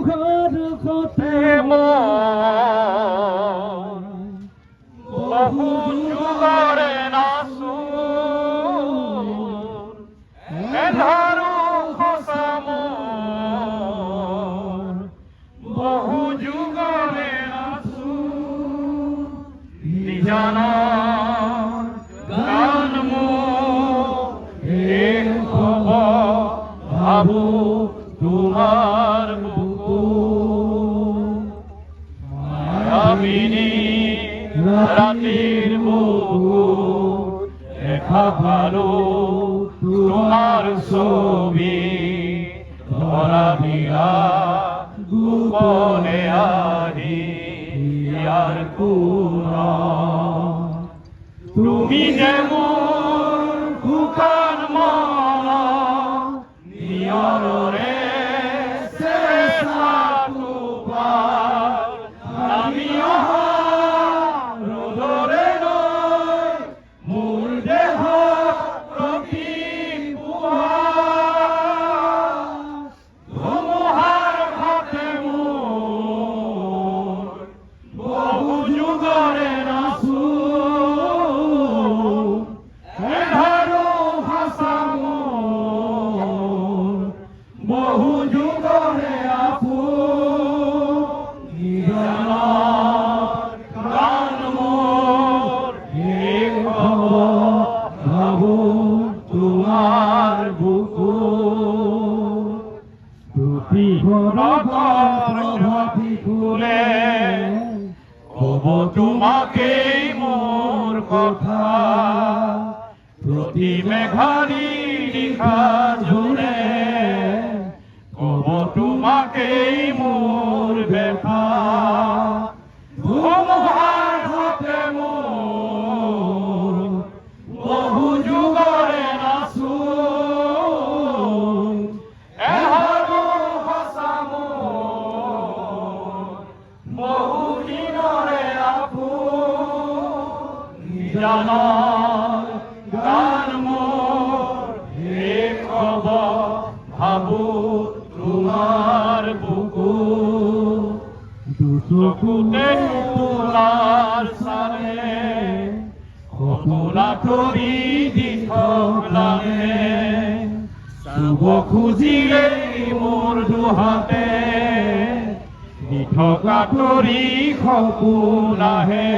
ঘর হতে বহু যুগরে নাসুর এধারু খোসামোর বহু যুগরে নাসুর নিজানার গান এক ভাবু তোমার বুকু মায়াবিনী রাতের বুকু দেখা ভালো তোমার ছবি ধরা দিয়া গোপনে আহি আর কুনা তুমি যেমন কুখান মনা নিয়রে বহু যুগরে আপু গান মোর এক ভাবু তোমার বুকু প্রতি প্রভাতি খুলে কব তোমাকে মোর কথা প্রতি মেঘারি লিখা ঝুলে কব তোমাকে মোর ব্যথা ধুমহার হতে মোর বহু যুগরে নাসুর এহারু খোসামোর বহু দিনরে আপু জানার গান মোর এক ভাবু তোমার বুকু দুচকুতে তোলার সারে কপলা তরি দিঠলানে শুভ খুঁজিলে মোর দুহাতে দিঠকা তরি সপোন আহে